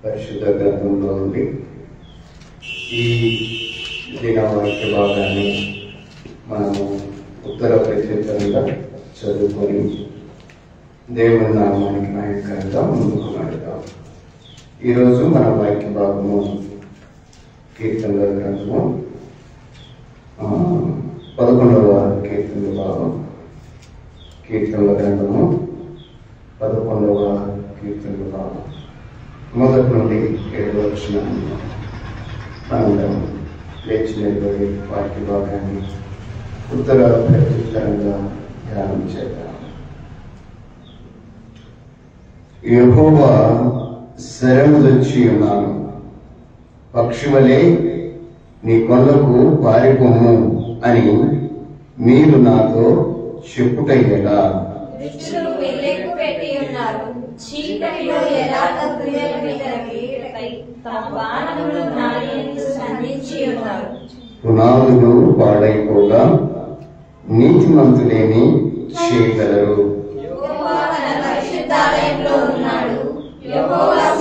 పరిశుద్ధ గ్రంథంలో నుండి ఈ దిన వాక్య భాగాన్ని మనము ఉత్తర ప్రత్యేకంగా చదువుకొని దేవుని నామానికి నాయకరంగా ముందుకు నడుద్దాం. ఈరోజు మన వాక్య భాగము కీర్తనల గ్రంథము 11వ కీర్తనల భాగం. కీర్తనల గ్రంథము 11వ కీర్తనల భాగం మొదటి నుండి 7వ వచనాన్ని మనందరం లేచి నిలబడి వాక్య భాగాన్ని ఉత్తర ప్రత్యుత్తరంగా ధ్యానం చేద్దాం. యెహోవా శరణుదొచ్చి ఉన్నాను, పక్షివలే నీ కొండకు పారిపోము అని మీరు నాతో చెప్పుటయ్యలా. పునాదులు పాడైపోగా నీతిమంతులేని చేయగలరు.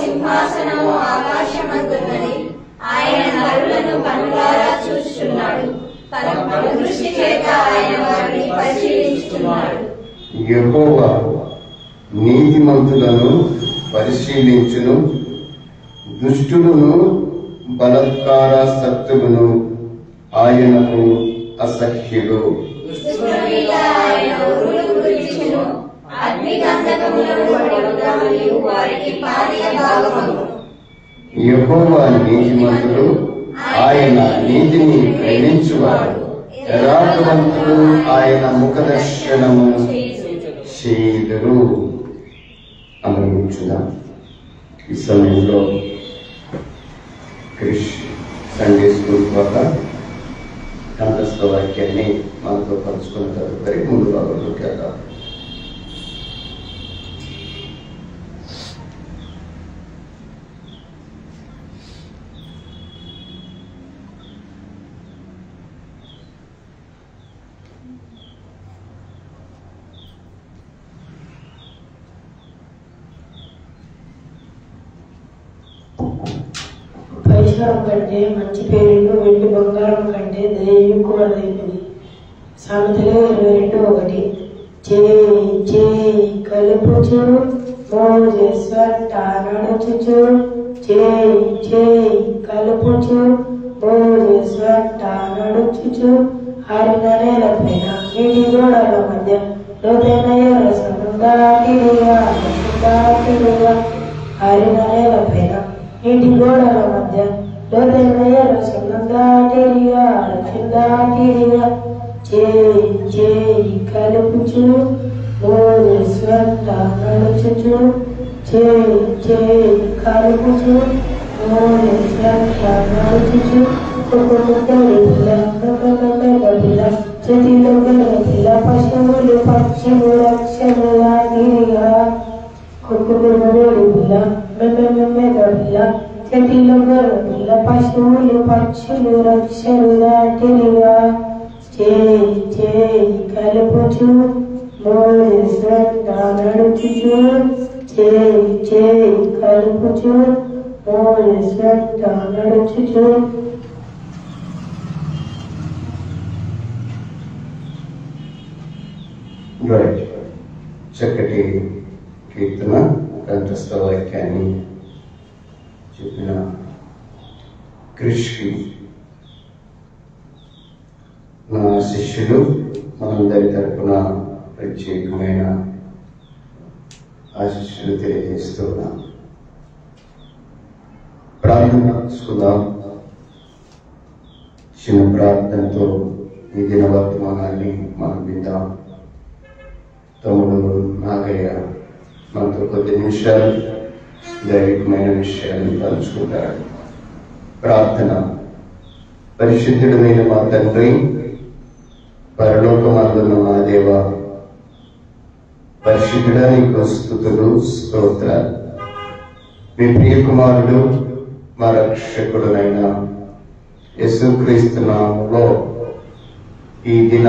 సింహాసనము ఆకాశమందున్నది, ఆయన నరులను కన్నులారా చూస్తున్నాడు, తన దృష్టి చేత ఆయన వారిని పరిశీలిస్తున్నాడు. యెహోవా నీతిమంతులను పరిశీలించును, దుష్టులను బలాత్కారాసక్తులను ఆయనకు అసహ్యుడు. యెహోవా నీతిమంతుడు, ఆయన నీతిని ప్రేమించువాడు. యథార్థవంతుడు ఆయన ముఖదర్శనము చేయుదురు. అనుభవించుదాం. ఈ సమయంలో క్రిష్ సండే స్కూల్ ద్వారా కంఠస్థ వాక్యాన్ని మనతో పంచుకున్న తదుపరి ముందు భాగంలోకి వెళ్దాం. పరిసరం కంటే మంచి పేరును వెండి బంగారం కంటే దయ ఎక్కువైనది. సామెతలు 22:1. చేయి చేయి కలుపుచు మోజేశ్వట్ట నడుచుచు, చేయి చేయి కలుపుచు మోజేశ్వట్ట నడుచుచు, ఆరిన నేలపైన నీటి గోడల మధ్య లోతైన ఎర్ర సముద్రాటిగా ఆరిన నేలపైన నీటి గోడల మధ్య లోతైన ఎర్ర సముద్రాటిగా చేయి చేయి కలుపుచు మోజేశ్వట్ట నడుచుచు, చేయి చేయి కలుపుచు మోజేశ్వట్ట నడుచుచు, చేతిలో గల పశువులు పక్షులు రక్షణగా తిరిగా, చేతిలో గల పశువులు పక్షులు రక్షణగా తిరిగా, చేయి చేయి కలుపుచు మోజేశ్వట్ట నడుచుచు, చేయి చేయి కలుపుచు మోజేశ్వట్ట నడుచుచు. చక్కటి కీర్తన కంఠస్థ వాక్యాన్ని చెప్పిన క్రిష్కి నా శిష్యులు మనందరి తరపున ప్రత్యేకమైన ఆశీస్సులు తెలియజేస్తున్నా. ప్రార్థన సుధా చిన్న ప్రార్థనతో ఈ దిన వర్తమానాన్ని మనం విందాం. తమ్ముడు నాగయ్య మనతో కొద్ది నిమిషాలు దైవికమైన విషయాన్ని పంచుకుంటారు. ప్రార్థన. పరిశుద్ధుడైన మా తండ్రి, పరలోకమందున్న మా దేవ, పరిశుద్ధుడా నీకు స్తుతులు స్తోత్రాలు. మీ ప్రియ కుమారుడు మా రక్షకుడునైన యేసుక్రీస్తు నామములో ఈ దిన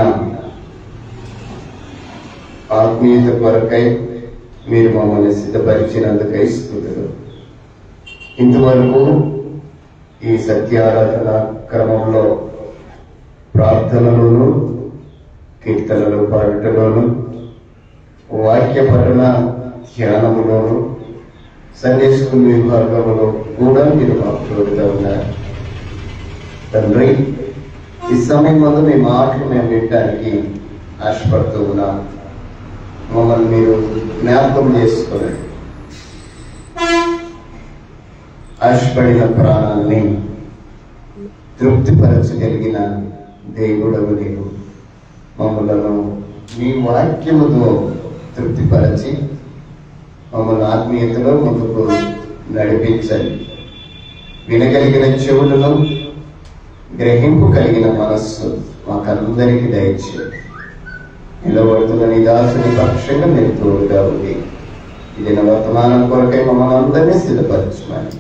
ఆత్మీయత కొరకై మీరు మమ్మల్ని సిద్ధపరిచినందుకై స్తుతులు. ఇంతవరకు ఈ సత్యారాధన క్రమంలో ప్రార్థనలోను, కీర్తనలు పాడటలోను, వాక్య పఠన ధ్యానములోను, సండే స్కూల్ విభాగంలో కూడా మీరు మాకు తోడుగా ఉన్నారు. తండ్రి, ఈ సమయం ముందు మీ మాటలు మేము వినడానికి ఆశపడుతూ ఉన్నాం. మమ్మల్ని మీరు జ్ఞాపకం చేసుకోండి. ఆశపడిన ప్రాణాన్ని తృప్తిపరచగలిగిన దేవుడవు నీవు. మమ్మలను మీ వాక్యముతో తృప్తిపరచి మమ్మల్ని ఆత్మీయతలో ముందుకు నడిపించండి. వినగలిగిన చెవులను, గ్రహింపు కలిగిన మనస్సు మాకందరికీ దయచేయండి. నిలబడుతున్న నీ దాసుని పక్షంగా మీరు తోడుగా ఉంది. ఇది నా వర్తమానం కొరకై మమ్మల్ని అందరినీ సిద్ధపరచమని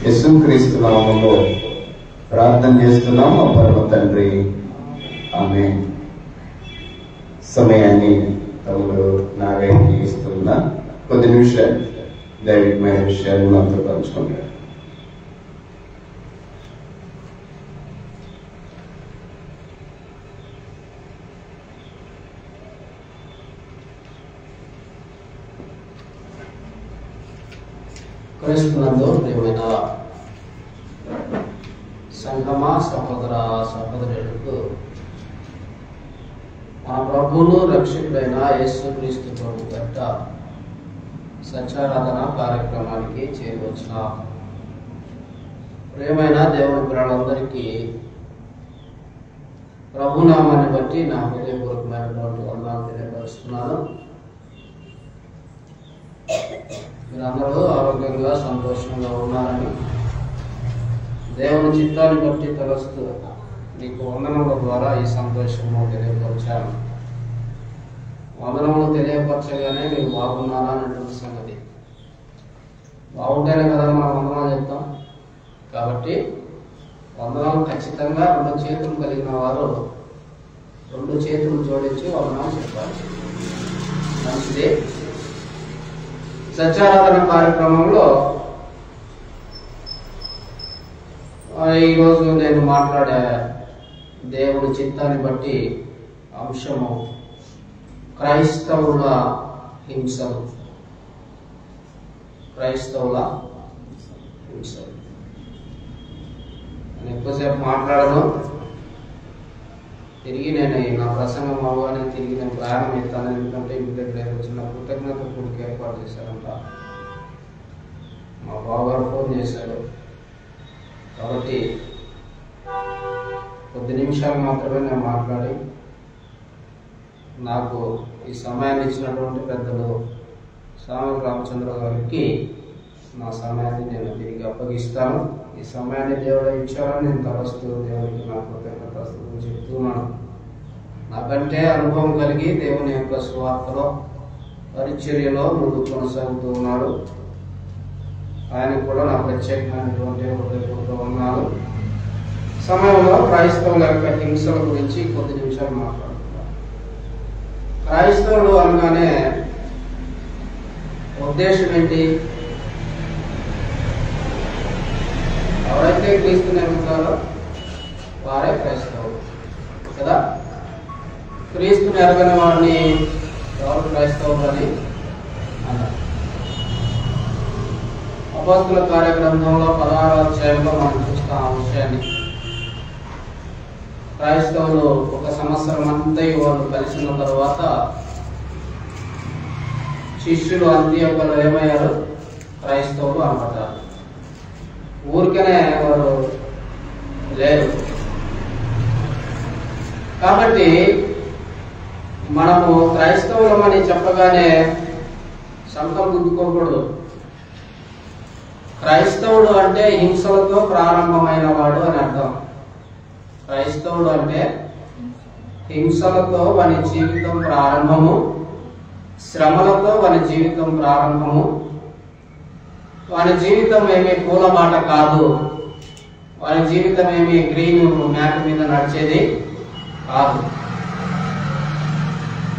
యేసుక్రీస్తు నామములో ప్రార్థన చేస్తున్నాం మా పరమ తండ్రి, ఆమేన్. సమయాన్ని తమ్ముడు నాగయ్యకి ఇస్తున్నా. కొద్ది నిమిషాలు దైవికమైన విషయాలు మాతో పంచుకుంటారు. క్రీస్తునందు ప్రియమైన సంగమ సహోదర సహోదరులకు మన ప్రభువును రక్షకుడైన యేసుక్రీస్తు ప్రభు గట్ట సత్యారాధన కార్యక్రమానికి చేరవచ్చిన ప్రియమైన దేవుని పిల్లలందరికీ ప్రభునామాన్ని బట్టి నా హృదయపూర్వకమైనటువంటి వందనాలు తెలియపరుస్తున్నాను. మీరందరూ ఆరోగ్యంగా సంతోషంగా ఉన్నారని దేవుని చిత్తాన్ని బట్టి తెలుస్తూ మీకు వందనముల ద్వారా ఈ సంతోషము తెలియపరిచాను. వందనములు తెలియపరచగానే మీరు బాగున్నారా అనేటువంటి సంగతి. బాగుంటేనే కదా మనం వందనాలు చెప్తాం. కాబట్టి వందనాలు ఖచ్చితంగా 2 చేతులు కలిగిన వారు 2 చేతులు జోడించి వందనాలు చెప్పాలి. మంచిది. సత్యారాధన కార్యక్రమంలో ఈరోజు నేను మాట్లాడే దేవుడి చిత్తాన్ని బట్టి అంశము క్రైస్తవుల హింసలు. క్రైస్తవుల హింసలు. నేను ఎక్కువసేపు మాట్లాడను. తిరిగి నేను నా ప్రసంగం అవగానే తిరిగి నేను ప్రయాణం ఎత్తాను. ఎందుకంటే ఇంటి దగ్గర వచ్చిన కృతజ్ఞత కూడికి ఏర్పాటు చేశారంట. మా బావగారు ఫోన్ చేశారు. కాబట్టి కొద్ది నిమిషాలు మాత్రమే నేను మాట్లాడి నాకు ఈ సమయాన్ని ఇచ్చినటువంటి పెద్దలు సామల రామచంద్ర గారికి నా సమయాన్ని నేను తిరిగి అప్పగిస్తాను. ఈ సమయాన్ని దేవుడు ఇచ్చారని నేను తలస్తూ దేవుడికి నా కృతజ్ఞతలు చెప్తున్నాను. నాకంటే అనుభవం కలిగి దేవుని యొక్క సువార్తలో పరిచర్యలో ముందు కొనసాగుతూ ఉన్నాడు. ఆయనకు కూడా నా ప్రత్యేకమైనటువంటి హృదయపూర్వక వందనాలు. సమయంలో క్రైస్తవుల యొక్క హింసల గురించి కొద్ది నిమిషాలు మాట్లాడుతున్నాను. క్రైస్తవులు అనగానే ఉద్దేశం ఏంటి? ఎవరైతే క్రీస్తుని ఎరుగుతారో వారే క్రైస్తవులు కదా. క్రీస్తుని ఎరగని వారిని ఎవరు క్రైస్తవులు అని అన్నారు. అపోస్తుల కార్యగ్రంథంలో 16వ అధ్యాయంలో మనం చూస్తాం ఆ విషయాన్ని. క్రైస్తవులు 1 సంవత్సరం అంతా వాళ్ళు కలిసిన తర్వాత శిష్యులు అంత్యోకలో ఏమయ్యారు? క్రైస్తవులు అనబడ్డారు. ఊరికనే వారు లేరు. కాబట్టి మనము క్రైస్తవులమని చెప్పగానే సంకల్పం గుర్తుకోకూడదు. క్రైస్తవుడు అంటే హింసలతో ప్రారంభమైన వాడు అని అర్థం. క్రైస్తవుడు అంటే హింసలతో వాని జీవితం ప్రారంభము, శ్రమలతో వాని జీవితం ప్రారంభము. వాని జీవితం ఏమీ పూలబాట కాదు. వాని జీవితం ఏమీ గ్రీన్ మ్యాట్ మీద నడిచేది కాదు.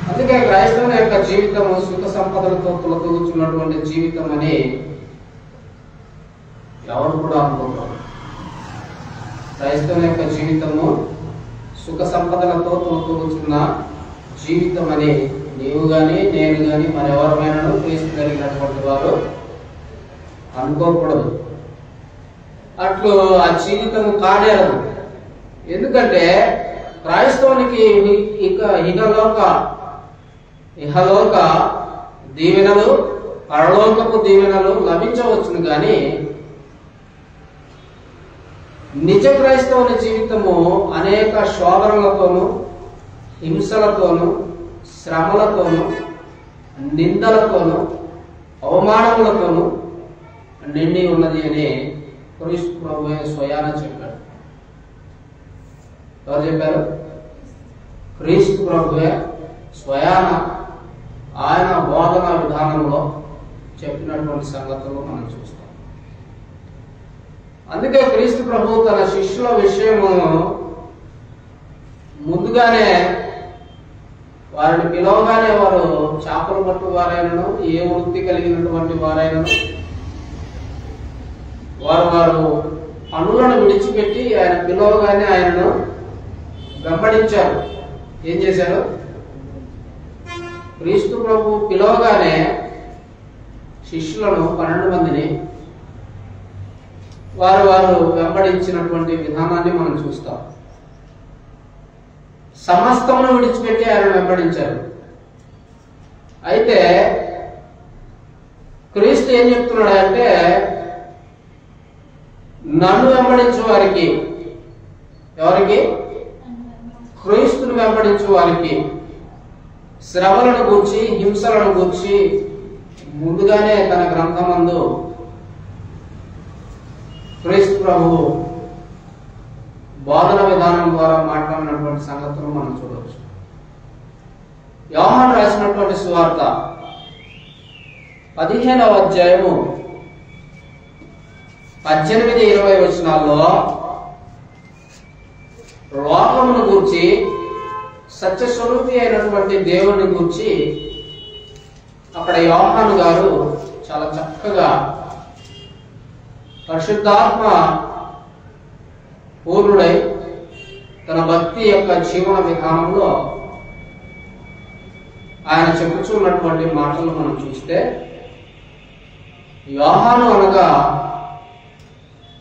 అందుకే క్రైస్తవుల యొక్క జీవితము సుఖ సంపదలతో తులతూగుతున్నటువంటి జీవితం అని ఎవరు కూడా అనుకుంటారు. క్రైస్తవుల యొక్క జీవితము సుఖ సంపదలతో తోడుతున్న జీవితం అని నీవు కానీ నేను కానీ మరెవరమైనా క్రీస్తు కలిగినటువంటి వారు అనుకోకూడదు. అట్లు ఆ జీవితం కాడేరదు. ఎందుకంటే క్రైస్తవునికి ఇహలోక దీవెనలు పరలోకపు దీవెనలు లభించవచ్చును, కానీ నిజ క్రైస్తవుని జీవితము అనేక శోధనలతోనూ హింసలతోనూ శ్రమలతోనూ నిందలతోనూ అవమానములతోనూ నిండి ఉన్నది అని క్రీస్తు ప్రభువే స్వయాన చెప్పాడు. ఎవరు చెప్పారు? క్రీస్తు ప్రభువే స్వయాన ఆయన బోధన విధానంలో చెప్పినటువంటి సంగతులు మనం చూస్తాం. అందుకే క్రీస్తు ప్రభు తన శిష్యుల విషయము ముందుగానే వారిని పిలవగానే వారు చేపలు పట్టు వారైనను ఏ వృత్తి కలిగినటువంటి వారైనను వారు పనులను విడిచిపెట్టి ఆయన పిలవగానే ఆయనను వెంబడించారు. ఏం చేశారు? క్రీస్తు ప్రభు పిలవగానే శిష్యులను 12 మందిని వారు వెంబడించినటువంటి విధానాన్ని మనం చూస్తాం. సమస్తమును విడిచిపెట్టి ఆయన వెంబడించారు. అయితే క్రీస్తు ఏం చెప్తున్నాడు అంటే, నన్ను వెంబడించు వారికి, ఎవరికి? క్రీస్తును వెంబడించు వారికి శ్రమలను గూర్చి హింసలను గూర్చి ముందుగానే తన గ్రంథమందు క్రీస్తు ప్రభు బోధన విధానం ద్వారా మాట్లాడినటువంటి సంగతులు మనం చూడవచ్చు. యోహాను రాసినటువంటి సువార్త 15వ అధ్యాయము 18-20 వచనాల్లో లోకమును గూర్చి సత్యస్వరూపి అయినటువంటి దేవుని గూర్చి అక్కడ యోహాను గారు చాలా చక్కగా పరిశుద్ధాత్మ పూర్ణుడై తన భక్తి యొక్క జీవన విధానంలో ఆయన చెప్పుచున్నటువంటి మాటలు మనం చూస్తే, యోహాను అనగా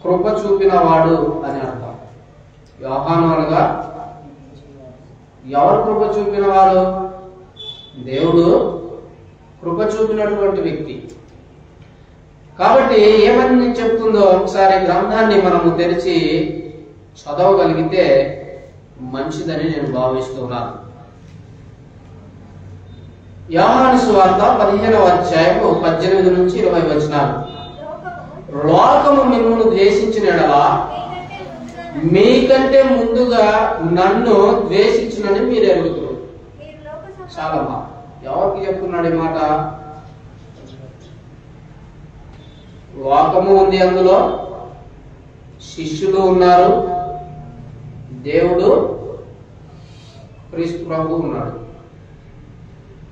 కృప చూపిన వాడు అని అర్థం. యోహాను అనగా ఎవరు కృప చూపిన వాడు? దేవుడు కృప చూపినటువంటి వ్యక్తి. కాబట్టి ఏమని చెప్తుందో ఒకసారి గ్రంథాన్ని మనము తెరిచి చదవగలిగితే మంచిదని నేను భావిస్తున్నాను. యోహాను సువార్త 15వ అధ్యాయము 18-20 వచనాలు. లోకము మిమ్మును ద్వేషించిన యెడల మీకంటే ముందుగా నన్ను ద్వేషించునని మీరు ఎరుగుదురు. చాలా బాగా. ఎవరికి చెప్తున్నాడు ఈ మాట? లోకము ఉంది, అందులో శిష్యులు ఉన్నారు, దేవుడు క్రీస్తు ప్రభు ఉన్నాడు.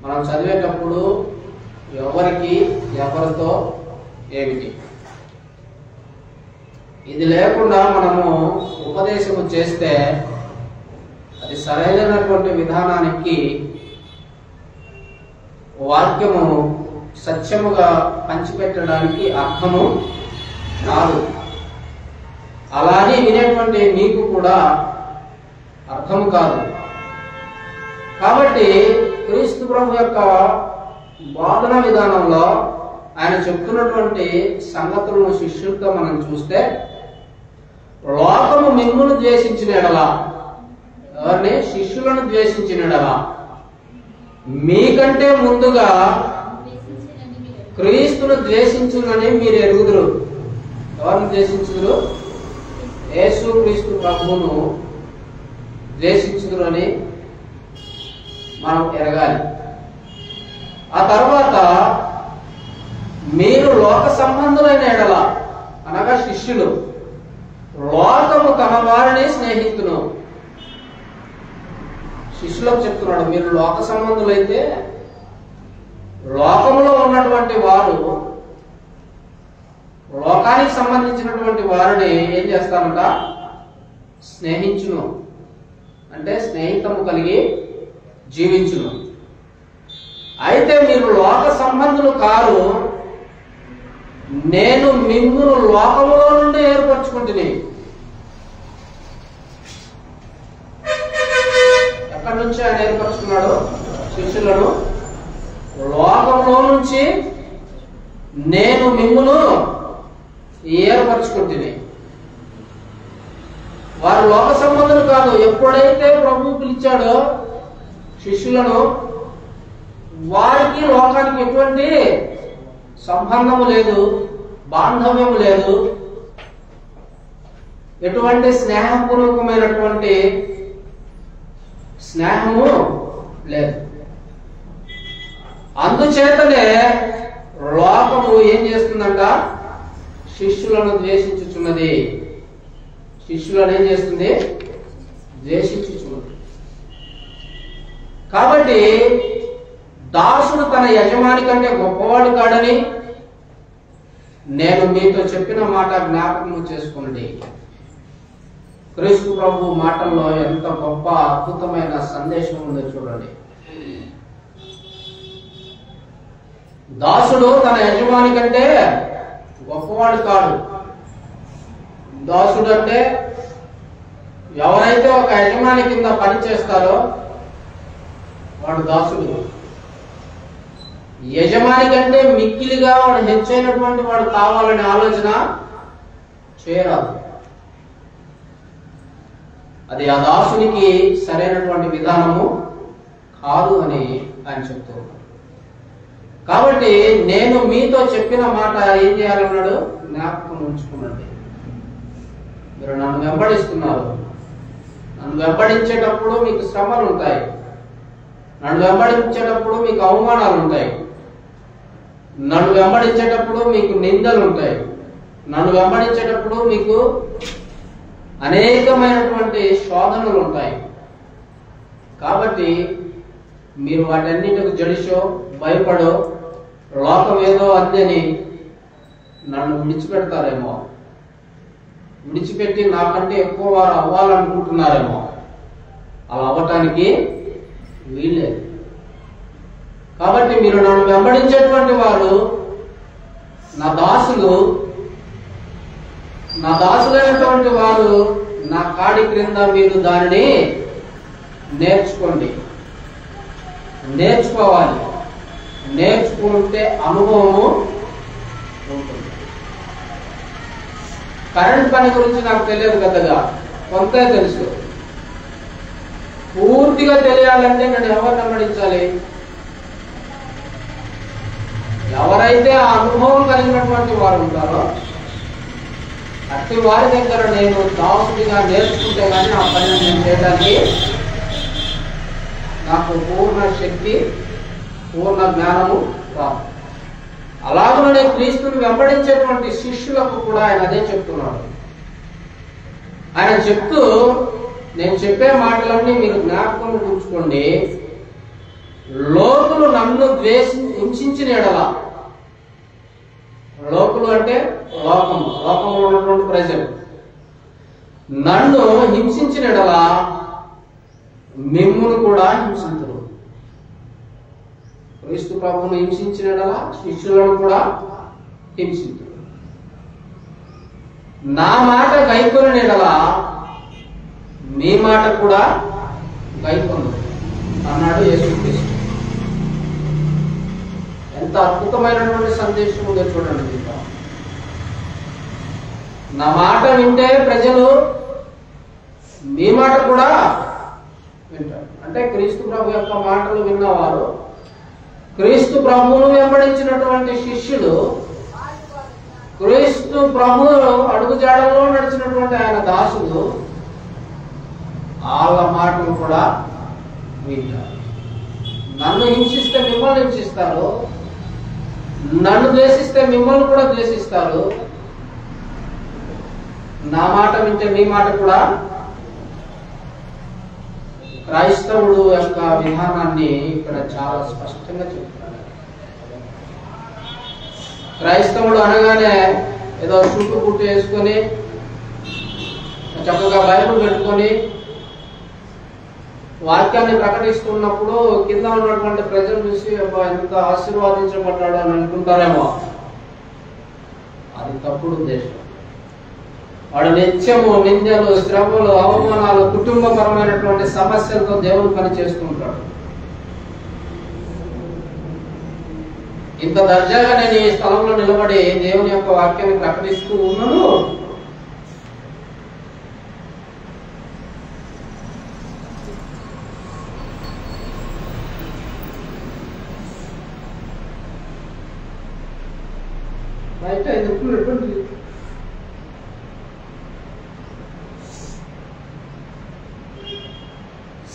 మనం చదివేటప్పుడు ఎవరికి ఎవరితో ఏమిటి ఇది లేకుండా మనము ఉపదేశము చేస్తే అది సరైనటువంటి విధానానికి వాక్యము సత్యముగా పంచిపెట్టడానికి అర్థము కాదు. అలానే వినేటువంటి మీకు కూడా అర్థము కాదు. కాబట్టి క్రీస్తు ప్రభు యొక్క బోధన విధానంలో ఆయన చెప్తున్నటువంటి సంగతులను శిష్యులతో మనం చూస్తే, లోకము మిమ్మును ద్వేషించిన యెడల, ఎవరిని? శిష్యులను ద్వేషించిన యెడల మీకంటే ముందుగా క్రీస్తును ద్వేషించునని మీరు ఎరుగుదురు. ఎవరిని ద్వేషించుదురు? యేసు క్రీస్తు ప్రభువును ద్వేషించుదురు అని మనం ఎరగాలి. ఆ తర్వాత మీరు లోక సంబంధులైన యెడల, అనగా శిష్యులు, లోకము తన వారిని స్నేహితును. శిష్యులకు చెప్తున్నాడు, మీరు లోక సంబంధులైతే లోకంలో ఉన్నటువంటి వారు లోకానికి సంబంధించినటువంటి వారిని ఏం చేస్తానంట? స్నేహించును, అంటే స్నేహితము కలిగి జీవించును. అయితే మీరు లోక సంబంధులు కారు, నేను మిమ్మును లోకములో నుండి ఏర్పరచుకుంటుని. ఎక్కడి నుంచి ఆయన ఏర్పరచుకున్నాడు శిష్యులను? లోకంలో నుంచి నేను మిమ్మును ఏర్పరచుకుంటుని. వారు లోక సంబంధులు కాదు. ఎప్పుడైతే ప్రభువు పిలిచాడో శిష్యులను, వారికి లోకానికి ఎటువంటి సంబంధము లేదు, బాంధవ్యము లేదు, ఎటువంటి స్నేహపూర్వకమైనటువంటి స్నేహము లేదు. అందుచేతనే లోకము ఏం చేస్తుందంట? శిష్యులను ద్వేషించుచున్నది. శిష్యులను ఏం చేస్తుంది? ద్వేషించుచున్నది. కాబట్టి దాసుడు తన యజమాని కంటే గొప్పవాడు కాడని నేను మీతో చెప్పిన మాట జ్ఞాపకం చేసుకున్నది. క్రీస్తు ప్రభు మాటల్లో ఎంత గొప్ప అద్భుతమైన సందేశం ఉందో చూడండి. దాసుడు తన యజమాని కంటే గొప్పవాడు కాడు. దాసుడు అంటే ఎవరైతే ఒక యజమాని కింద పని చేస్తారో వాడు దాసుడు. యజమాని కంటే మిక్కిలిగా వాడు హెచ్చైనటువంటి వాడు కావాలనే ఆలోచన చేయరాదు. అది ఆ దాసునికి సరైనటువంటి విధానము కాదు అని ఆయన చెప్తూ ఉన్నాడు. కాబట్టి నేను మీతో చెప్పిన మాట ఏం చేయాలన్నాడు? జ్ఞాపకం ఉంచుకున్నది. మీరు నన్ను వెంబడిస్తున్నారు. నన్ను వెంబడించేటప్పుడు మీకు శ్రమలు ఉంటాయి. నన్ను వెంబడించేటప్పుడు మీకు అవమానాలు ఉంటాయి. నన్ను వెంబడించేటప్పుడు మీకు నిందలు ఉంటాయి. నన్ను వెంబడించేటప్పుడు మీకు అనేకమైనటువంటి శోధనలు ఉంటాయి. కాబట్టి మీరు వాటన్నిటికి జడిసో భయపడో లోకం ఏదో అందని నన్ను విడిచిపెడతారేమో, విడిచిపెట్టి నాకంటే ఎక్కువ వారు అవ్వాలనుకుంటున్నారేమో. అలా అవ్వటానికి వీల్లేదు. కాబట్టి మీరు నన్ను వెంబడించేటువంటి వారు నా దాసులు. నా దాసులైనటువంటి వారు నా కాడి క్రింద మీరు దానిని నేర్చుకోండి. నేర్చుకోవాలి. నేర్చుకుంటే అనుభవము ఉంటుంది. కరెంట్ పని గురించి నాకు తెలియదు పెద్దగా, కొంత తెలుసు. పూర్తిగా తెలియాలంటే నేను ఎవరు వెంబడించాలి? ఎవరైతే ఆ అనుభవం కలిగినటువంటి వారు ఉంటారో అట్టి వారి దగ్గర నేను దాసుడిగా నేర్చుకుంటే కానీ ఆ పని నేను చేయడానికి నాకు పూర్ణ శక్తి, పూర్ణ జ్ఞానము రాదు. అలాగనే క్రీస్తుని వెంబడించేటువంటి శిష్యులకు కూడా ఆయన అదే చెప్తున్నాడు. ఆయన చెప్తూ, నేను చెప్పే మాటలన్నీ మీరు జ్ఞాపకం ఉంచుకోండి. లోకులు నన్ను హింసించిన ఎడల, లోకులు అంటే లోకము, లోకంలో ఉన్నటువంటి ప్రజలు, నన్ను హింసించిన ఎడల మిమ్మును కూడా హింసించరు. క్రీస్తు ప్రభువును హింసించిన ఎడల శిష్యులను కూడా హింసించరు. నా మాట గైకొనని ఎడల మీ మాట కూడా గైకొనరు అన్నాడు యేసుక్రీస్తు. ఎంత అద్భుతమైనటువంటి సందేశం ఉందో చూడండి. దీంట్లో నా మాట వింటే ప్రజలు మీ మాట కూడా వింటారు. అంటే క్రీస్తు ప్రభు యొక్క మాటలు విన్నవారు, క్రీస్తు ప్రభువును వెంబడించినటువంటి శిష్యులు, క్రీస్తు ప్రభు అడుగుజాడల్లో నడిచినటువంటి ఆయన దాసులు, వాళ్ళ మాటలు కూడా వింటారు. నన్ను హింసిస్తే మిమ్మల్ని హింసిస్తారు, నన్ను ద్వేషిస్తే మిమ్మల్ని కూడా ద్వేషిస్తారు. నా మాట వింటే మీ మాట కూడా. క్రైస్తవుడు యొక్క విధానాన్ని ఇక్కడ చాలా స్పష్టంగా చెప్తున్నాడు. క్రైస్తవుడు అనగానే ఏదో చుట్టూ పుట్టు వేసుకొని చక్కగా బైబిల్ పెట్టుకొని వాక్యాన్ని ప్రకటిస్తున్నప్పుడు కింద ఉన్నటువంటి ప్రజలు చూసి ఎంత ఆశీర్వాదించబడ్డాడు అని అనుకుంటారేమో. అది తప్పుడు ఉద్దేశం. వాడు నిత్యము నిందలు, శ్రమలు, అవమానాలు, కుటుంబపరమైనటువంటి సమస్యలతో దేవుని పని చేస్తుంటాడు. ఇంత దర్జాగా నేను ఈ స్థలంలో నిలబడి దేవుని యొక్క వాక్యాన్ని ప్రకటిస్తూ ఉన్నాను. బయట ఎందుకు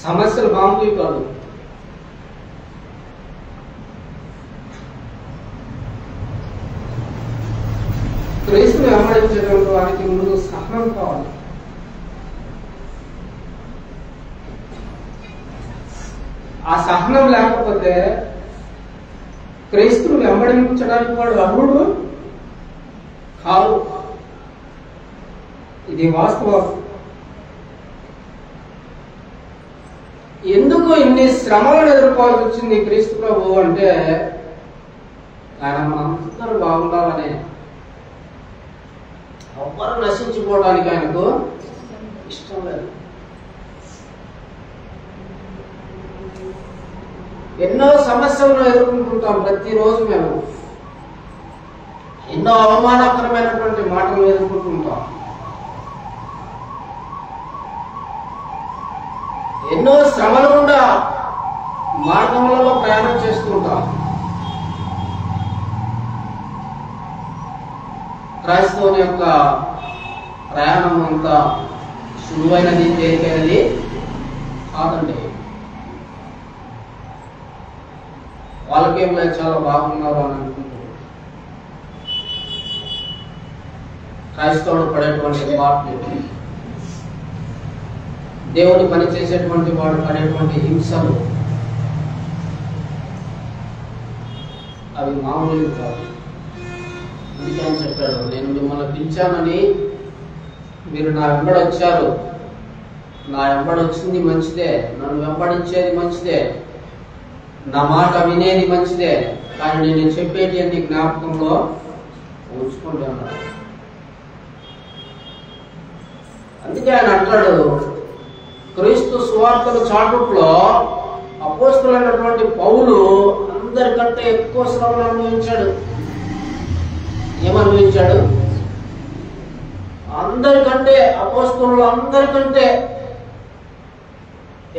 సమస్యలు మామూలు కాదు. క్రీస్తుని వెంబడించేటువంటి వారికి ముందు సహనం కావాలి. ఆ సహనం లేకపోతే క్రీస్తుని వెంబడించడానికి వాడు అర్హుడు కాదు. ఇది వాస్తవం. ఎందుకు ఇన్ని శ్రమలను ఎదుర్కోవాల్సి వచ్చింది క్రీస్తు ప్రభు అంటే ఆయన మనందరూ బాగుండాలనే, ఎవ్వరు నశించిపోవడానికి ఆయనకు ఇష్టం లేదు. ఎన్నో సమస్యలను ఎదుర్కొంటుంటాం ప్రతిరోజు. మేము ఎన్నో అవమానకరమైనటువంటి మాటలు ఎదుర్కొంటుంటాం. ఎన్నో శ్రమల గుండా మార్గములలో ప్రయాణం చేస్తుంటాం. క్రైస్తవుని యొక్క ప్రయాణం అంతా సులువైనది, తేలికైనది కాదండి. వాళ్ళకేం లేదు, చాలా బాగున్నారు అని అనుకుంటున్నారు. క్రైస్తవుడు పడేటువంటి బాధలు, దేవుని పని చేసేటువంటి వాడు పడేటువంటి హింసలు అవి మామూలు కాదు. అందుకని చెప్పాడు, నేను మిమ్మల్ని పిలిచానని మీరు నా వెంబడి వచ్చారు. నా వెంబడి వచ్చింది మంచిదే, నన్ను వెంబడించేది మంచిదే, నా మాట వినేది మంచిదే, కానీ నేను చెప్పేటి అన్ని జ్ఞాపకంలో ఉంచుకుంటూ ఉన్నాడు. అందుకే ఆయన అంటాడు, క్రీస్తు సువార్తల చాటుట్లో అపోస్తలుడైనటువంటి పౌలు అందరికంటే ఎక్కువ శ్రమను అనుభవించాడు. ఏమనుభవించాడు? అందరికంటే, అపోస్తలులు అందరికంటే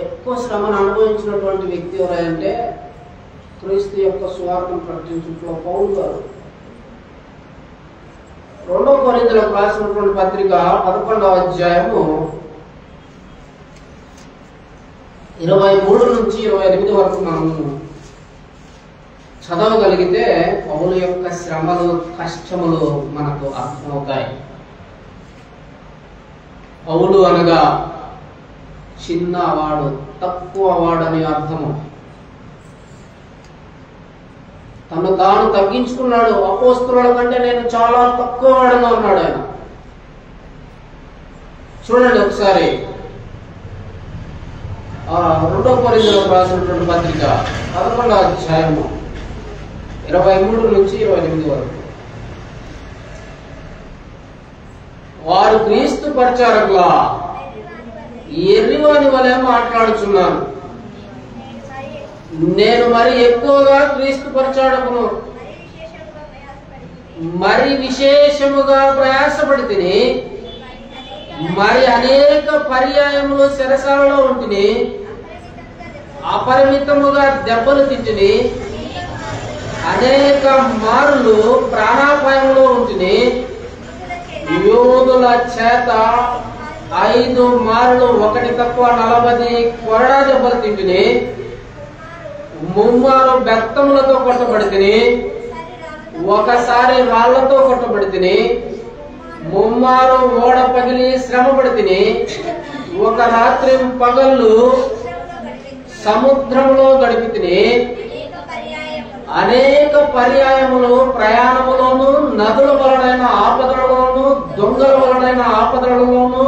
ఎక్కువ శ్రమను అనుభవించినటువంటి వ్యక్తి ఎవరంటే క్రీస్తు యొక్క సువార్తను ప్రకటించడంలో పౌలు గారు. 2 కొరింథీయులకు రాసినటువంటి పత్రిక 11వ అధ్యాయము 23 నుంచి 28 వరకు మనము చదవగలిగితే పౌలు యొక్క శ్రమలు, కష్టములు మనకు అర్థమవుతాయి. పౌలు అనగా చిన్నవాడు, తక్కువ వాడని అర్థము. తను తాను తగ్గించుకున్నాడు. అపోస్తలుల కంటే నేను చాలా తక్కువ వాడను అన్నాడు ఆయన. చూడండి ఒకసారి 2 కొరింథీయులకు రాసినటువంటి పత్రిక 11వ అధ్యాయము 23 నుంచి 28 వరకు. వారు క్రీస్తు పరిచారకులా ఎర్రివాని వలె మాట్లాడుచున్నాను. నేను మరి ఎక్కువగా క్రీస్తు పరిచారకును, మరి విశేషముగా ప్రయాసపడితిని, మరి అనేక పర్యాయములు చెరసాలలో ఉంటిని, అపరిమితముగా దెబ్బలు తింటిని, అనేక మారులు ప్రాణాపాయంలో ఉంటిని, యోధుల చేత 5 మార్లు 1 తక్కువ 40 కొరడా దెబ్బలు తింటిని, 3 మారు బెత్తములతో కొట్టబడితిని, ఒకసారి రాళ్లతో కొట్టబడితిని, 3 మారు ఓడ పగిలి శ్రమ పడితిని, ఒక రాత్రి పగళ్ళు సముద్రంలో గడిపితిని, అనేక పర్యాయములు ప్రయాణములోను, నదుల వలనైన ఆపదలలోను, దొంగల వలనైన ఆపదలలోను,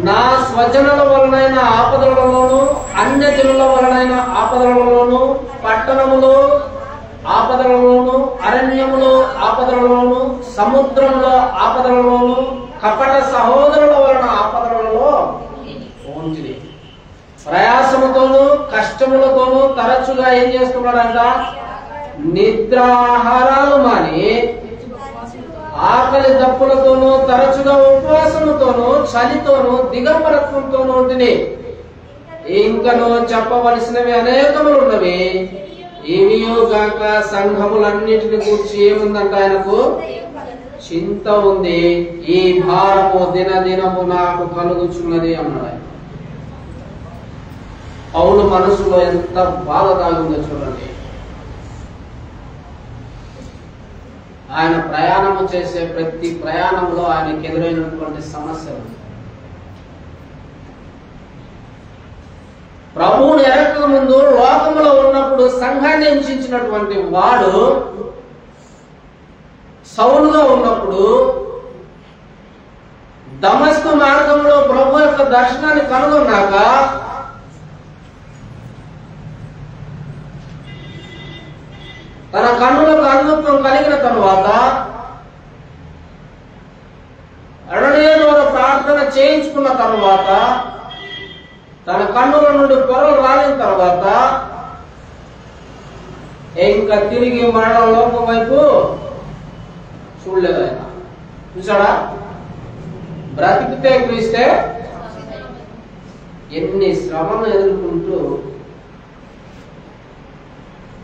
నా స్వజనుల వలనైన ఆపదలలోను, అన్యజనుల వలనైన ఆపదలలోను, పట్టణములో ఆపదలలోను, అరణ్యములో ఆపదలలోను, సముద్రంలో ఆపదలలోను, కపట సహోదరుల వలన ఆపదలలో ఉంచిది. ప్రయాసముతోనూ కష్టములతోనూ తరచుగా ఏం చేస్తున్నాడంట? నిద్రాహారాలు మాని ఆకలి దప్పులతోనూ తరచుగా ఉపవాసముతోనూ చలితోనూ దిగంబరత్వంతోనూ ఉంటుంది. ఇంకను చెప్పవలసినవి అనేకములు ఉన్నవి. ఇవియోగాక సంఘములన్నిటిని గూర్చి ఏముందంట? ఆయనకు చింత ఉంది. ఈ భారము దినదినము నాకు కలుగుచున్నది అన్నాడు ఆయన. పౌలు మనసులో ఎంత బాధ దాగుందో చూడండి. ఆయన ప్రయాణము చేసే ప్రతి ప్రయాణంలో ఆయనకు ఎదురైనటువంటి సమస్యలు. ప్రభువుని ఎరగక ముందు లోకములో ఉన్నప్పుడు సంఘాన్ని హింసించినటువంటి వాడు సౌలుగా ఉన్నప్పుడు దమస్కు మార్గంలో ప్రభు యొక్క దర్శనాన్ని కనుగొన్నాక తన కన్నులకు అంధత్వం కలిగిన తరువాత అరణ్య ద్వారా ప్రార్థన చేయించుకున్న తరువాత తన కన్నుల నుండి పొరలు రాలిన తర్వాత ఇంకా తిరిగి మరణ లోకం వైపు చూడలేదు ఆయన. చూసాడా? బ్రతికితే క్రీస్తే ఎన్ని శ్రమను ఎదుర్కొంటూ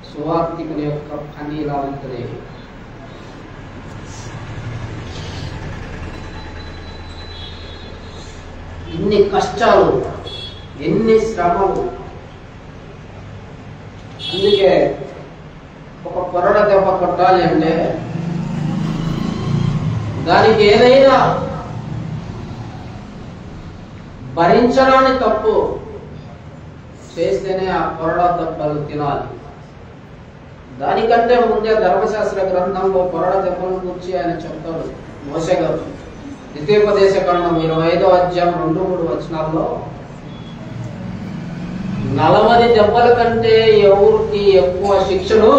సువార్తికుని యొక్క పని ఇలా ఉంటుంది. ఎన్ని కష్టాలు, ఎన్ని శ్రమలు. అందుకే ఒక కొరడ దెబ్బ కొట్టాలి అంటే దానికి ఏదైనా భరించడాన్ని తప్పు చేస్తేనే ఆ కొరడ దెబ్బలు తినాలి. దానికంటే ముందే ధర్మశాస్త్ర గ్రంథంలో కొరడ దెబ్బలను గురించి ఆయన చెప్తాడు. మోషే గారు ద్వితీయోపదేశ కాండం 25వ అధ్యాయం 2-3 వచనాల్లో 40 దెబ్బల కంటే ఎవరికి ఎక్కువ శిక్షను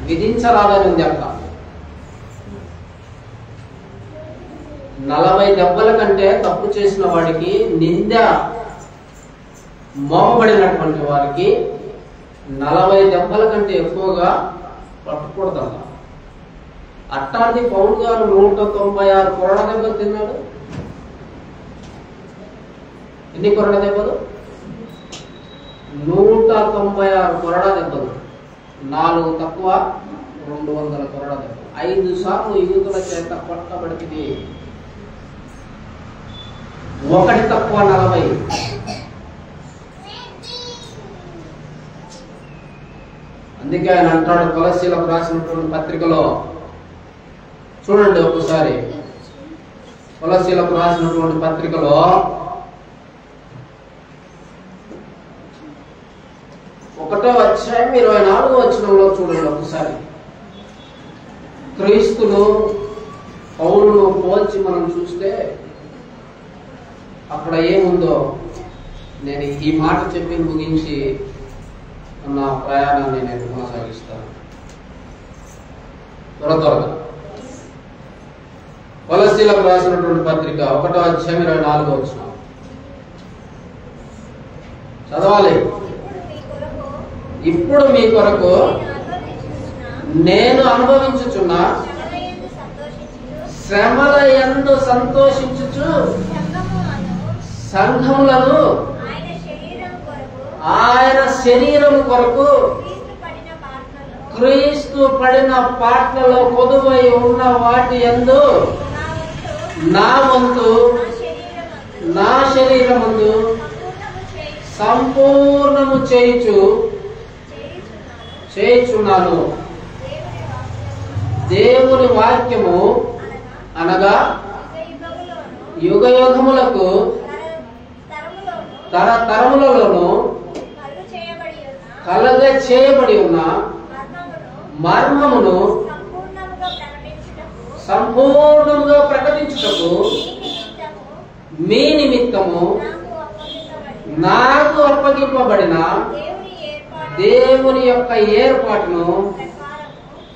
విధించరాదని ఉంది అక్కడ. 40 దెబ్బల కంటే తప్పు చేసిన వాడికి, నింద మోపబడినటువంటి వారికి 40 దెబ్బల కంటే ఎక్కువగా పట్టకూడదన్న. అట్టాది పౌలు గారు 196 కొరడ దెబ్బలు తిన్నాడు. ఎన్ని కొరడ దెబ్బలు? 196 కొరడ దెబ్బలు. 4 తక్కువ 200 కొరడ దెబ్బలు. 5 సార్లు యూదుల చేత కొట్టబడితే 1 తక్కువ 40. అందుకే ఆయన అంటాడు కొలస్సీలకు రాసినటువంటి పత్రికలో, చూడండి ఒకసారి కొలస్సీలకు రాసినటువంటి పత్రికలో 1వ అధ్యాయం 24వ వచనంలో చూడండి ఒకసారి. క్రీస్తును పౌలును పోల్చి మనం చూస్తే అక్కడ ఏముందో నేను ఈ మాట చెప్పి ముగించి నా ప్రయాణాన్ని నేను కొనసాగిస్తాను. త్వరగా కొలస్సీలకు రాసినటువంటి పత్రిక 1వ అధ్యాయం 24వ వచనం చదవాలి. ఇప్పుడు మీ కొరకు నేను అనుభవించుచున్న శ్రమల యందు సంతోషించుచు సంఘములను ఆయన శరీరం కొరకు క్రీస్తు పడిన పాటలలో కొదువై ఉన్న వాటి యందు నా వంతు నా శరీరమందు సంపూర్ణము చేయుచున్నాను. దేవుని వాక్యము అనగా యుగయుగములకు తరతరములలోను కలగ చేయబడి ఉన్న మర్మమును సంపూర్ణంగా ప్రకటించుటకు మీ నిమిత్తము నాకు అప్పగింపబడిన దేవుని యొక్క ఏర్పాటును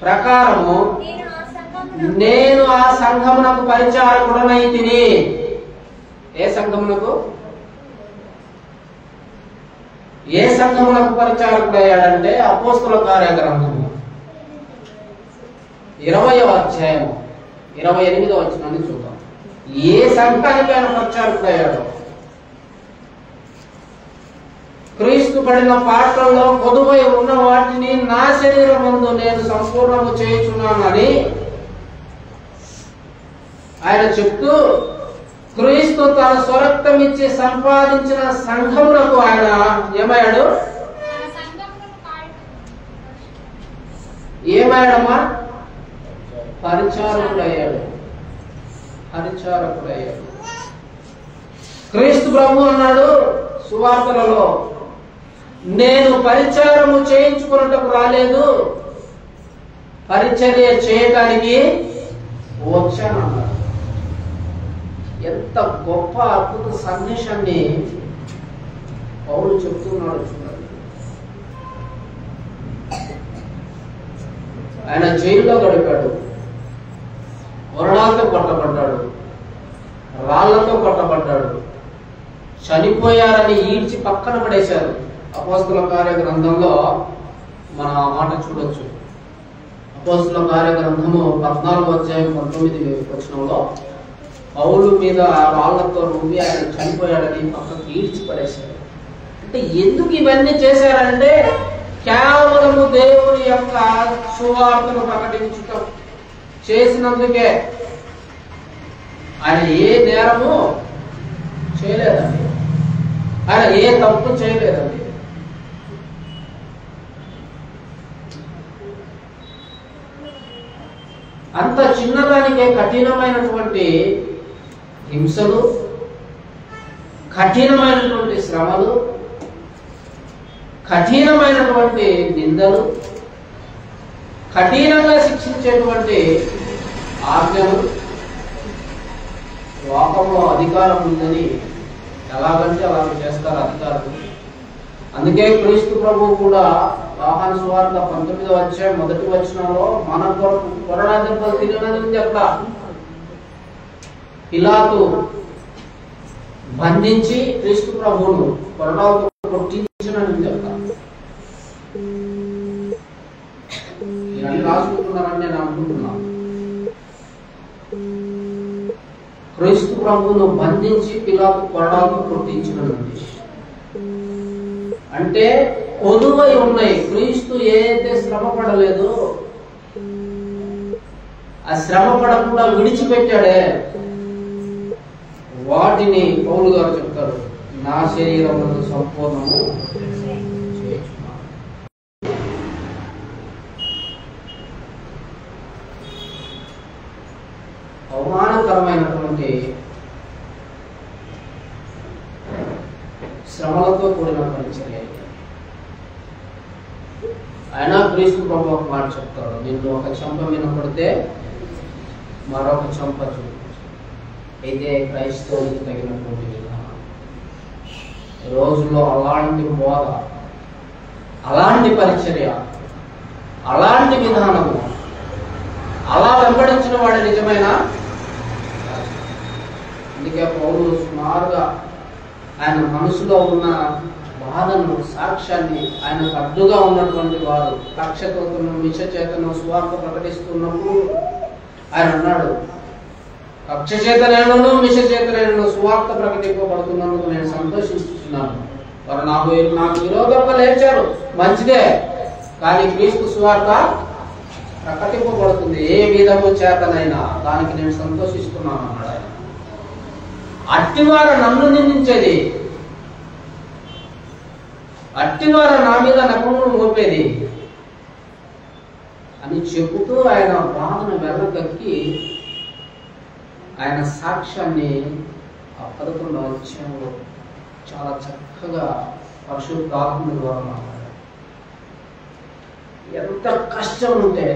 ప్రకారము నేను ఆ సంఘమునకు పరిచారకుడనైతిని. ఏ సంఘమునకు పరిచారకుడయ్యాడంటే అపోస్తుల కార్యగ్రంథము 20వ అధ్యాయం 28వ వచనాన్ని చూద్దాం. ఏ సంఘానికి ఆయన పరిచారకుడయ్యాడో. క్రీస్తు పడిన పాటల్లో పొదువై ఉన్న వాటిని నా శరీరం ముందు నేను సంపూర్ణము చేయుచున్నానని ఆయన చెప్తూ, క్రీస్తు తన స్వరక్తం ఇచ్చి సంపాదించిన సంఘమునకు ఆయన ఏమయ్యాడు? ఏమయ్యాడమ్మా? పరిచారకుడయ్యాడు. క్రీస్తు ప్రభు అన్నాడు సువార్తలలో, నేను పరిచారము చేయించుకున్నటకు రాలేదు, పరిచర్య చేయటానికి వచ్చానన్నాడు. ఎంత గొప్ప అద్భుత సందేశాన్ని పౌలు చెప్తున్నాడు చూడండి. ఆయన జైల్లో గడిపాడు, వరడాలతో కొట్టబడ్డాడు, రాళ్లతో కొట్టబడ్డాడు, చనిపోయారని ఈడ్చి పక్కన పడేశారు. అపోస్తుల కార్య గ్రంథంలో మనం ఆ మాట చూడొచ్చు. అపోస్తుల కార్య గ్రంథము 14వ అధ్యాయం 19వ వచనంలో పౌలు మీద రాళ్లతో రువ్వి ఆయన చనిపోయాడని పక్కకు ఈడ్చి పడేశారు. అంటే ఎందుకు ఇవన్నీ చేశారంటే కేవలము దేవుని యొక్క సువార్తను ప్రకటించటం చేసినందుకే. ఆయన ఏ నేరము చేయలేదండి, ఆయన ఏ తప్పు చేయలేదండి. అంత చిన్నదానికే కఠినమైనటువంటి హింసలు, కఠినమైనటువంటి శ్రమలు, కఠినమైనటువంటి నిందలు, కఠినంగా శిక్షించేటువంటి ఆజ్ఞలు, లోకంలో అధికారం ఉందని ఎలాగంటే అలాగ చేస్తారు అధికారులు. అందుకే క్రీస్తు ప్రభు కూడా యోహాను సువార్త 19వ అధ్యాయం 1వ వచనంలో మన కొరకు కొరడా దెబ్బలు తినని చెప్తా. పిలాతు బంధించి క్రీస్తు ప్రభువును కొరడాలతో కొట్టించినని చెప్తా. ఇవన్నీ రాసుకుంటున్నారని నేను అనుకుంటున్నాను. క్రీస్తు ప్రభువును బంధించి పిలాతు కొరడాలతో కొట్టించినది అంటే కొదువై ఉన్నాయి. క్రీస్తు ఏదైతే శ్రమ పడలేదో ఆ శ్రమ పడకుండా విడిచిపెట్టాడే వాటిని పౌలు గారు చెప్తారు, నా శరీరం సంపూర్ణము చేయుచున్నాను. అవమానకరమైనటువంటి శ్రమలతో కూడిన పరిచర్య. అయినా క్రీస్తు ప్రభు ఒక మాట చెప్తాడు, నిన్ను ఒక చెంప మీద కొడితే మరొక చెంప చూపించు. అయితే క్రైస్తవునికి తగినటువంటి విధానం. రోజుల్లో అలాంటి బోధ, అలాంటి పరిచర్య, అలాంటి విధానము, అలా వెంబడించిన వాడు నిజమైన. అందుకే పౌలు సుమారుగా ఆయన మనసులో ఉన్న బాధను, సాక్ష్యాన్ని, ఆయనకు అడ్డుగా ఉన్నటువంటి వారు కక్షతో మిష చేతను సువార్త ప్రకటిస్తున్నప్పుడు ఆయన అన్నాడు, కక్ష చేతనైనను మిష చేతనైనను సువార్త ప్రకటింపబడుతున్నందుకు నేను సంతోషిస్తున్నాను. వారు నాకు విరోధంగా లేచారు, మంచిదే, కానీ క్రీస్తు సువార్త ప్రకటింపబడుతుంది, ఏ విధము చేతనైనా దానికి నేను సంతోషిస్తున్నాను అన్నాడు ఆయన. అట్టివారు నన్ను నిందించేది, అట్టివారు నా మీద నకమును మోపేది అని చెబుతూ ఆయన బాధను వెళ్ళగక్కి ఆయన సాక్ష్యాన్ని ఆ 11వ అధ్యాయంలో చాలా చక్కగా పరిశుద్ధాత్మ ద్వారా మాట్లాడారు. ఎంత కష్టం ఉంటే,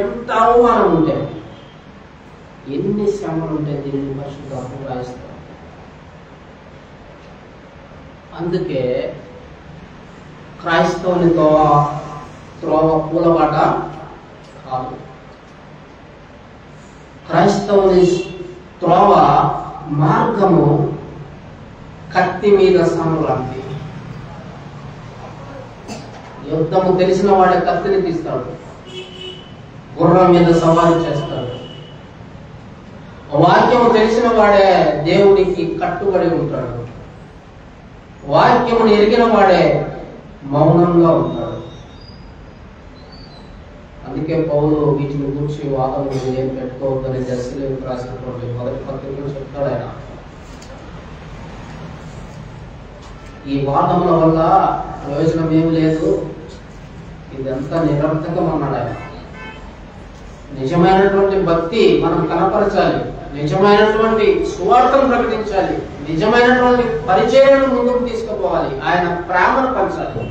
ఎంత అవమానం ఉంటే, ఎన్ని శ్రమలు ఉంటే దీనిని పరిశుద్ధాత్మ రాయిస్తారు. అందుకే క్రైస్తవునితో త్రోవ పూలబాట కాదు. క్రైస్తవుని త్రోవ మార్గము కత్తి మీద సాము లాంటి. యుద్ధము తెలిసిన వాడే కత్తిని తీస్తాడు, గుర్రం మీద సవారీ చేస్తాడు. వాక్యము తెలిసిన వాడే దేవునికి కట్టుబడి ఉంటాడు. వాక్యమును ఎరిగిన వాడే మౌనంగా ఉంటాడు. అందుకే పౌలు వీటిని గురించి వాదము ఏం పెట్టుకోవద్దని దశలకు రాసినటువంటి మొదటి పత్రికలు చెప్తాడు ఆయన. ఈ వాదముల వల్ల ప్రయోజనం ఏమి లేదు, ఇదంతా నిరర్థకం అన్నాడు ఆయన. నిజమైనటువంటి భక్తి మనం కనపరచాలి, నిజమైనటువంటి సువార్తను ప్రకటించాలి, నిజమైనటువంటి పరిచయాలను ముందుకు తీసుకుపోవాలి, ఆయన ప్రేమను పంచాలి,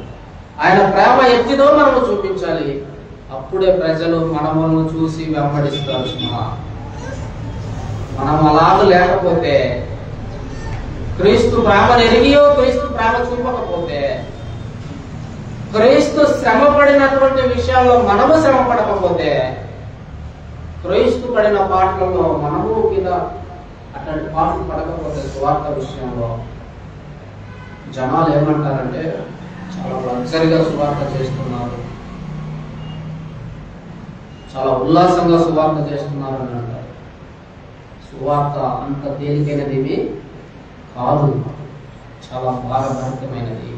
ఆయన ప్రేమ ఎత్తిదో మనము చూపించాలి. అప్పుడే ప్రజలు మనములను చూసి వెంబడిస్తారు. మనం అలాగ లేకపోతే, క్రీస్తు ప్రేమను ఎరిగియో క్రీస్తు ప్రేమ చూపకపోతే, క్రీస్తు శ్రమ పడినటువంటి విషయాల్లో మనము శ్రమ పడకపోతే, క్రీస్తు పడిన పాటలలో మనము కింద అట్లాంటి పాటలు పడకపోతే, సువార్త విషయంలో జనాలు ఏమంటారంటే చాలా లగ్జరీగా సువార్త చేస్తున్నారు, చాలా ఉల్లాసంగా సువార్త చేస్తున్నారు అని అంటారు. సువార్త అంత తేలికైనది కాదు, చాలా భారభరితమైనది.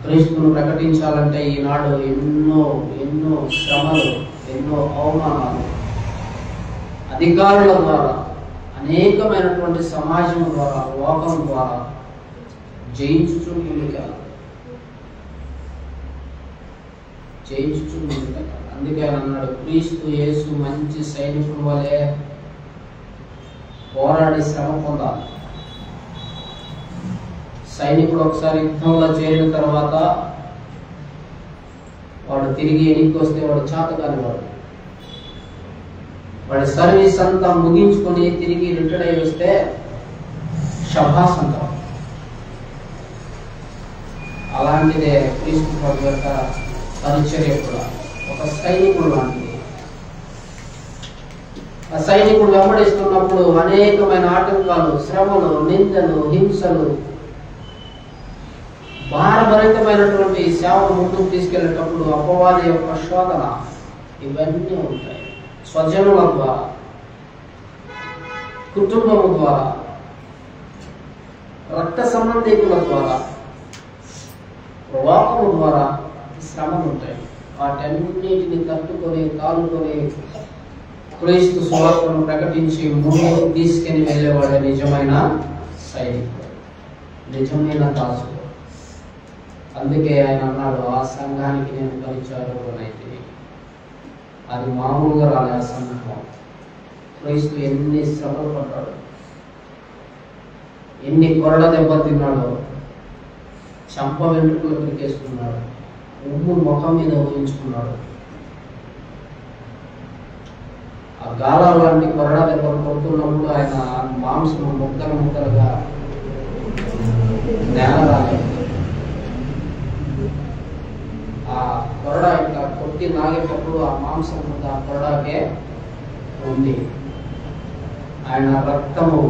క్రీస్తును ప్రకటించాలంటే ఈనాడు ఎన్నో ఎన్నో శ్రమలు, ఎన్నో అవమానాలు, అధికారుల ద్వారా, అనేకమైనటువంటి సమాజం ద్వారా, లోకం ద్వారా జయించుచుంటుంది కదా, జయించుచుంటుంది కదా. అందుకే ఆయన అన్నాడు, క్రీస్తు యేసు మంచి సైనికుడు వలె పోరాడి శ్రమ పొందాలి. సైనికుడు ఒకసారి యుద్ధంలో చేరిన తర్వాత వాడు తిరిగి ఎన్నిక వస్తే వాడు చాతగాని వాడి సర్వీస్ అంతా ముగించుకొని తిరిగి రిటైర్ అయి వస్తే శభాస్ అంటారు. అలాంటిదే క్రీస్తు ప్రభు యొక్క పరిచర్య కూడా ఒక సైనికుడు లాంటిది. ఆ సైనికుడు వెంబడిస్తున్నప్పుడు అనేకమైన ఆటంకాలు, శ్రమలు, నిందలు, హింసలు, భారభరితమైనటువంటి సేవను ముందుకు తీసుకెళ్లేటప్పుడు అపవాది యొక్క శోధన, ఇవన్నీ ఉంటాయి. స్వజనుల ద్వారా, కుటుంబము ద్వారా, రక్త సంబంధికుల ద్వారా, లోకము ద్వారా శ్రమలు ఉంటాయి. వాటన్నిటిని తట్టుకొని తాలుకొని క్రీస్తు సువార్తను ప్రకటించి ముందుకు తీసుకుని వెళ్ళేవాడే నిజమైన సైనికుడు, నిజమైన దాసుడు. అందుకే ఆయన అన్నాడు, ఆ సంఘానికి నేను పరిచారకుడనైతే. అది మామూలుగా రాలే. ఆ సంఘం క్రీస్తు ఎన్ని శ్రమలు పడ్డాడు, ఎన్ని కొరడ దెబ్బతిన్నాడో, చంప వెంట్రుకలు పెరికేసుకున్నాడు, ఉమ్ము ముఖం మీద ఊహించుకున్నాడు. ఆ గాల లాంటి కొరడ దెబ్బలు కొడుతున్నప్పుడు ఆయన మాంసం ముక్కలు ముక్కలుగా నేల రాలేదు. ఆ కొరడ ఇట్లా కొట్టి నాగేటప్పుడు ఆ మాంసం ముద్ద ఆ కొరడాకే ఉంది. ఆయన రక్తము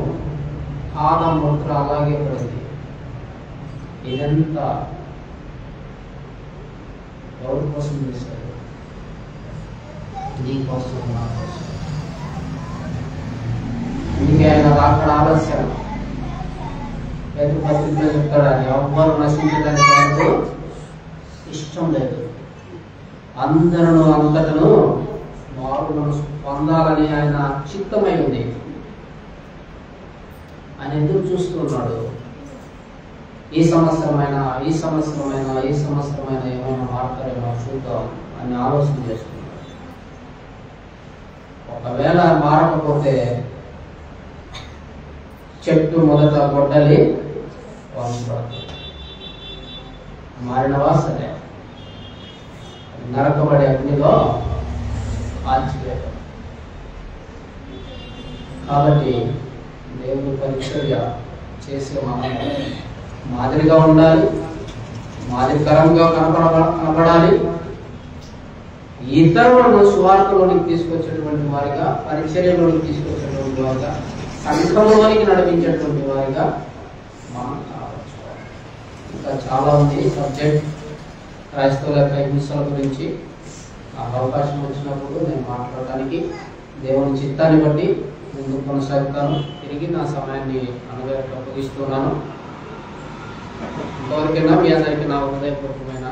ఆదం ముద్ర అలాగే పడింది. ఇదంతా ఎవరి కోసం చేశాడు? నీ కోసం, నా కోసం. అందుకే ఆయన అక్కడ ఆలస్యం. పేతురు పత్రికలో చెప్తాడు, ఆయన ఎవ్వరు నశించడానికి ఆయనకు ఇష్టం లేదు, అందరూ అంతటను మారు మనసు పొందాలని ఆయన చిత్తమై ఉంది. ఆయన ఎదురు చూస్తున్నాడు. ఈ సంవత్సరమైన ఏమైనా మారుతారేమో చూద్దాం అని ఆలోచన చేస్తున్నాడు. ఒకవేళ మారకపోతే చెట్టు మొదట గొడ్డలి మారినవా సరే, నరకబడి అగ్నిలో కాల్చివేయడం. కాబట్టి దేవుని పరిచర్య చేసే మనం మాదిరిగా ఉండాలి, మాదిరికరంగా కనపడాలి. ఇతరులను సువార్తలోనికి తీసుకొచ్చేటువంటి వారిగా, పరిచర్యలోనికి తీసుకొచ్చేటువంటి వారిగా, సంఘంలోనికి నడిపించేటువంటి వారిగా మనం కావచ్చు. ఇంకా చాలా ఉంది సబ్జెక్ట్ క్రైస్తవుల యొక్క హింసల గురించి. నాకు అవకాశం వచ్చినప్పుడు నేను మాట్లాడడానికి దేవుని చిత్తాన్ని బట్టి ముందుకు కొనసాగుతాను. తిరిగి నా సమయాన్ని అనుభవానికి అప్పగిస్తున్నాను. ఇంతవరకైనా మీ అందరికీ నా హృదయపూర్వకమైన